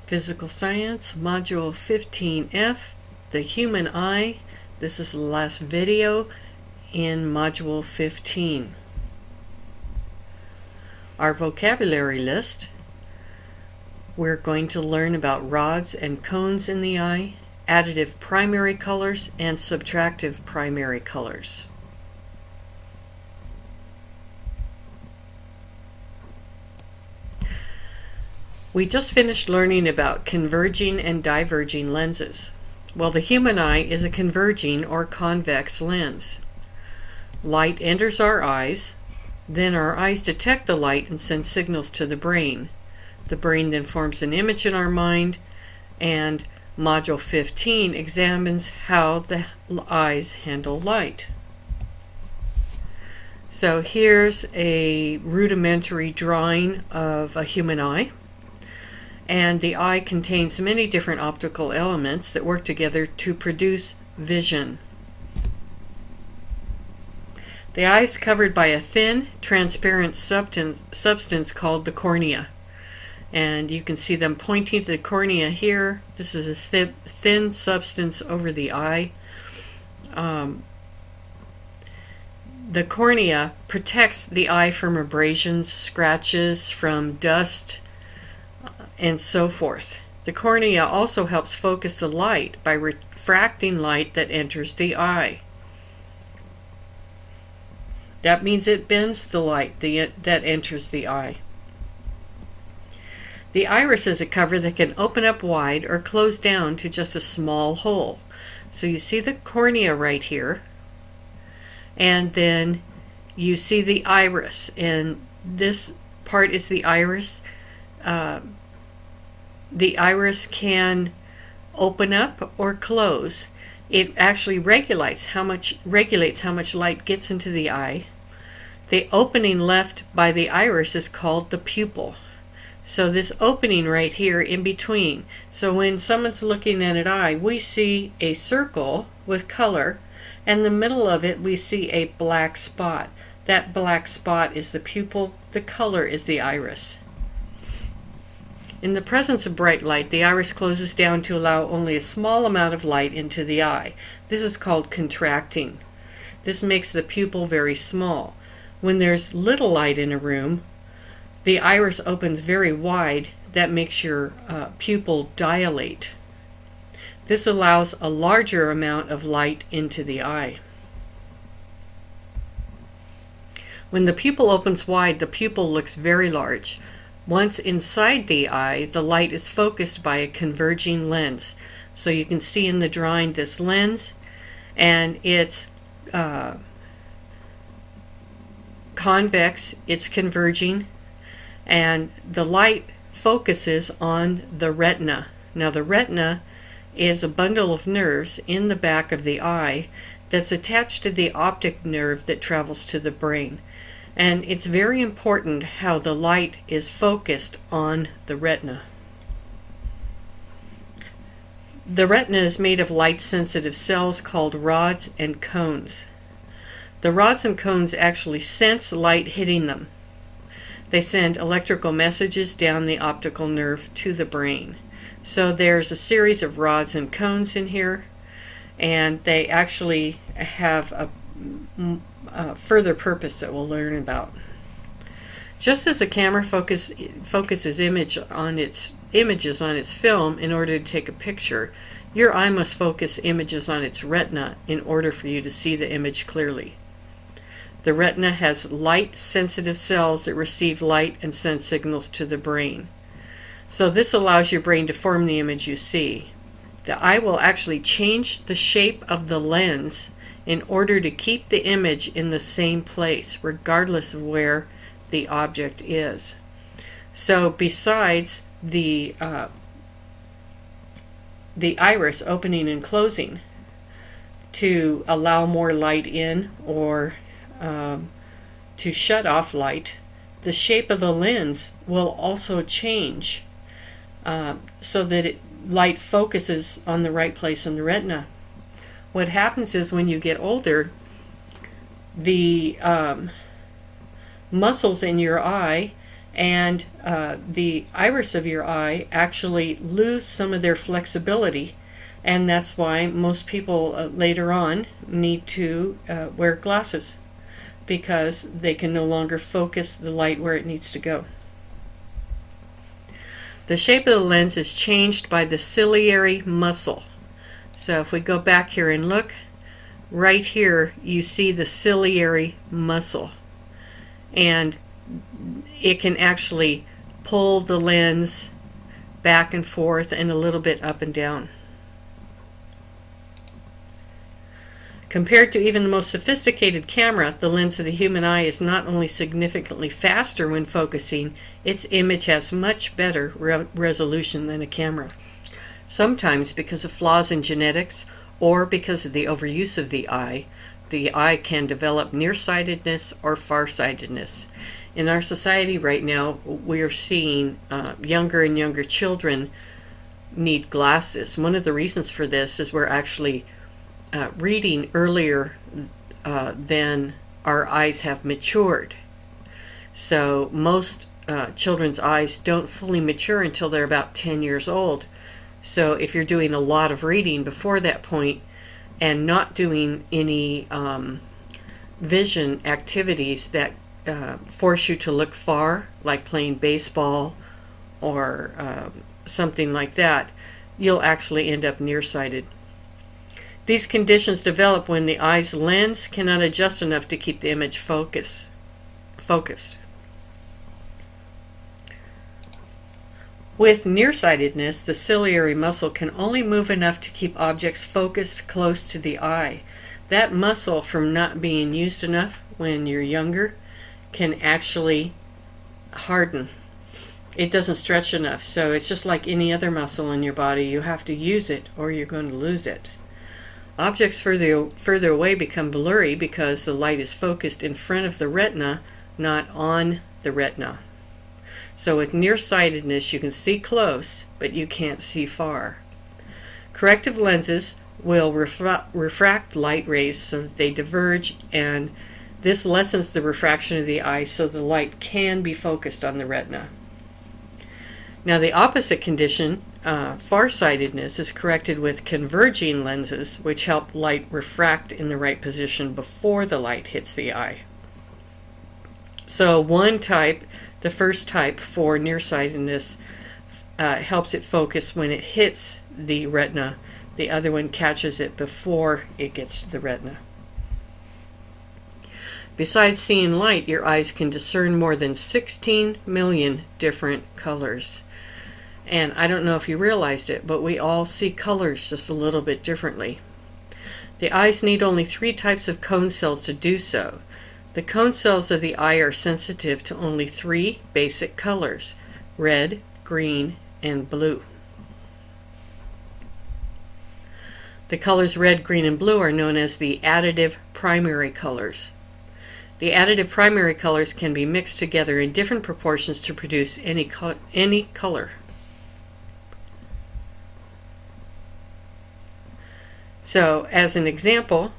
Physical Science, Module 15F, the human eye. This is the last video in Module 15. Our vocabulary list. We're going to learn about rods and cones in the eye, additive primary colors, and subtractive primary colors. We just finished learning about converging and diverging lenses. Well, the human eye is a converging or convex lens. Light enters our eyes, then our eyes detect the light and send signals to the brain. The brain then forms an image in our mind, and Module 15 examines how the eyes handle light. So here's a rudimentary drawing of a human eye. And the eye contains many different optical elements that work together to produce vision. The eye is covered by a thin, transparent substance called the cornea. And you can see them pointing to the cornea here. This is a thin substance over the eye. The cornea protects the eye from abrasions, scratches, from dust, and so forth. The cornea also helps focus the light by refracting light that enters the eye. That means it bends the light that enters the eye. The iris is a cover that can open up wide or close down to just a small hole. So you see the cornea right here, and then you see the iris, and this part is the iris. The iris can open up or close. It actually regulates how much light gets into the eye. The opening left by the iris is called the pupil. So this opening right here in between. So when someone's looking at an eye, we see a circle with color, and in the middle of it we see a black spot. That black spot is the pupil. The color is the iris. In the presence of bright light, the iris closes down to allow only a small amount of light into the eye. This is called contracting. This makes the pupil very small. When there's little light in a room, the iris opens very wide. That makes your pupil dilate. This allows a larger amount of light into the eye. When the pupil opens wide, the pupil looks very large. Once inside the eye, the light is focused by a converging lens. So you can see in the drawing this lens, and it's convex, it's converging, and the light focuses on the retina. Now the retina is a bundle of nerves in the back of the eye that's attached to the optic nerve that travels to the brain. And it's very important how the light is focused on the retina. The retina is made of light-sensitive cells called rods and cones. The rods and cones actually sense light hitting them. They send electrical messages down the optical nerve to the brain. So there's a series of rods and cones in here, and they actually have a further purpose that we'll learn about. Just as a camera focuses images on its film in order to take a picture, your eye must focus images on its retina in order for you to see the image clearly. The retina has light-sensitive cells that receive light and send signals to the brain. So this allows your brain to form the image you see. The eye will actually change the shape of the lens in order to keep the image in the same place, regardless of where the object is. So besides the iris opening and closing to allow more light in or to shut off light, the shape of the lens will also change so that light focuses on the right place in the retina. What happens is when you get older, the muscles in your eye and the iris of your eye actually lose some of their flexibility, and that's why most people later on need to wear glasses, because they can no longer focus the light where it needs to go. The shape of the lens is changed by the ciliary muscle. So if we go back here and look, right here you see the ciliary muscle, and it can actually pull the lens back and forth and a little bit up and down. Compared to even the most sophisticated camera, the lens of the human eye is not only significantly faster when focusing, its image has much better resolution than a camera. Sometimes because of flaws in genetics or because of the overuse of the eye can develop nearsightedness or farsightedness. In our society right now, we are seeing younger and younger children need glasses. One of the reasons for this is we're actually reading earlier than our eyes have matured. So most children's eyes don't fully mature until they're about 10 years old. So if you're doing a lot of reading before that point and not doing any vision activities that force you to look far, like playing baseball or something like that, you'll actually end up nearsighted. These conditions develop when the eye's lens cannot adjust enough to keep the image focused. With nearsightedness, the ciliary muscle can only move enough to keep objects focused close to the eye. That muscle, from not being used enough when you're younger, can actually harden. It doesn't stretch enough, so it's just like any other muscle in your body. You have to use it or you're going to lose it. Objects further away become blurry because the light is focused in front of the retina, not on the retina. So with nearsightedness, you can see close, but you can't see far. Corrective lenses will refract light rays so that they diverge, and this lessens the refraction of the eye so the light can be focused on the retina. Now the opposite condition, farsightedness, is corrected with converging lenses, which help light refract in the right position before the light hits the eye. So one type, the first type for nearsightedness, helps it focus when it hits the retina. The other one catches it before it gets to the retina. Besides seeing light, your eyes can discern more than 16 million different colors. And I don't know if you realized it, but we all see colors just a little bit differently. The eyes need only 3 types of cone cells to do so. The cone cells of the eye are sensitive to only 3 basic colors: red, green, and blue. The colors red, green, and blue are known as the additive primary colors. The additive primary colors can be mixed together in different proportions to produce any color. So, as an example,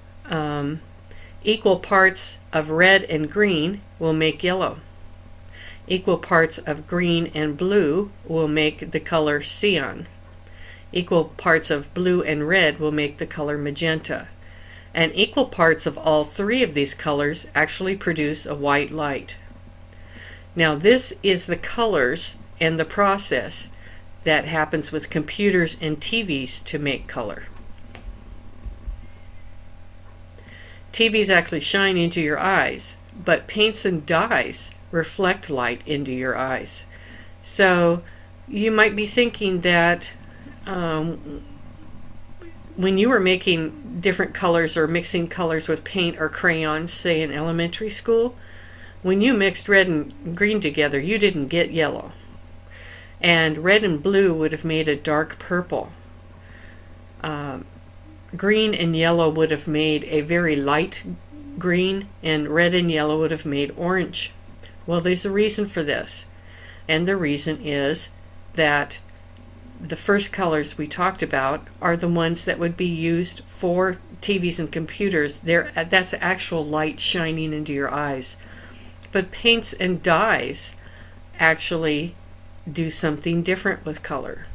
equal parts of red and green will make yellow. Equal parts of green and blue will make the color cyan. Equal parts of blue and red will make the color magenta. And equal parts of all 3 of these colors actually produce a white light. Now this is the colors and the process that happens with computers and TVs to make color. TVs actually shine into your eyes, but paints and dyes reflect light into your eyes. So you might be thinking that when you were making different colors or mixing colors with paint or crayons, say in elementary school, when you mixed red and green together, you didn't get yellow. And red and blue would have made a dark purple. Green and yellow would have made a very light green, and red and yellow would have made orange. Well, there's a reason for this. And the reason is that the first colors we talked about are the ones that would be used for TVs and computers. That's actual light shining into your eyes. But paints and dyes actually do something different with color.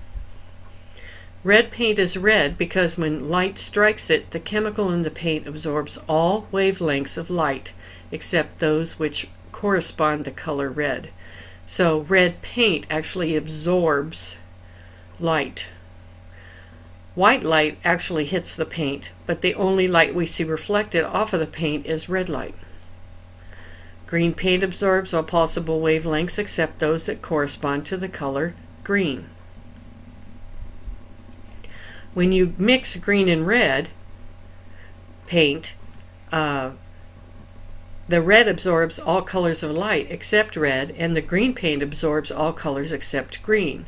Red paint is red because when light strikes it, the chemical in the paint absorbs all wavelengths of light except those which correspond to color red. So red paint actually absorbs light. White light actually hits the paint, but the only light we see reflected off of the paint is red light. Green paint absorbs all possible wavelengths except those that correspond to the color green. When you mix green and red paint, the red absorbs all colors of light except red, and the green paint absorbs all colors except green.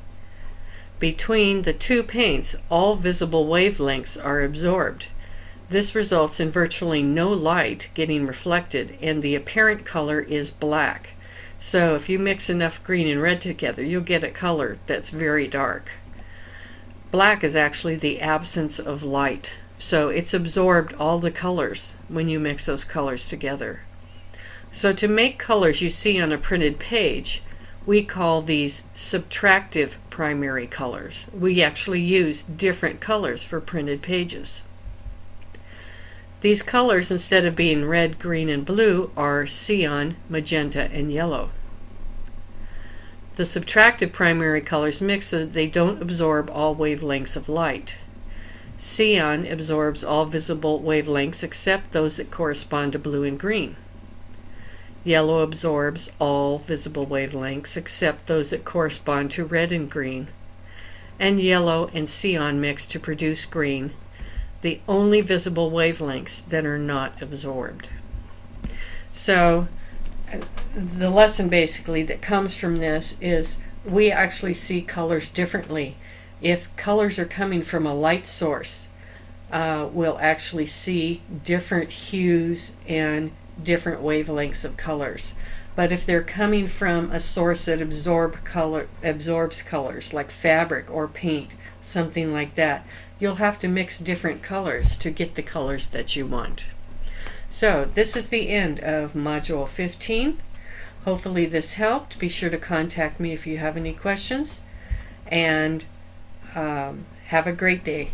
Between the two paints, all visible wavelengths are absorbed. This results in virtually no light getting reflected, and the apparent color is black. So if you mix enough green and red together, you'll get a color that's very dark. Black is actually the absence of light, so it's absorbed all the colors when you mix those colors together. So to make colors you see on a printed page, we call these subtractive primary colors. We actually use different colors for printed pages. These colors, instead of being red, green, and blue, are cyan, magenta, and yellow. The subtractive primary colors mix so that they don't absorb all wavelengths of light. Cyan absorbs all visible wavelengths except those that correspond to blue and green. Yellow absorbs all visible wavelengths except those that correspond to red and green. And yellow and cyan mix to produce green, the only visible wavelengths that are not absorbed. So the lesson basically that comes from this is we actually see colors differently. If colors are coming from a light source, we'll actually see different hues and different wavelengths of colors. But if they're coming from a source that absorbs colors like fabric or paint, something like that, you'll have to mix different colors to get the colors that you want. So this is the end of Module 15. Hopefully this helped. Be sure to contact me if you have any questions, and have a great day.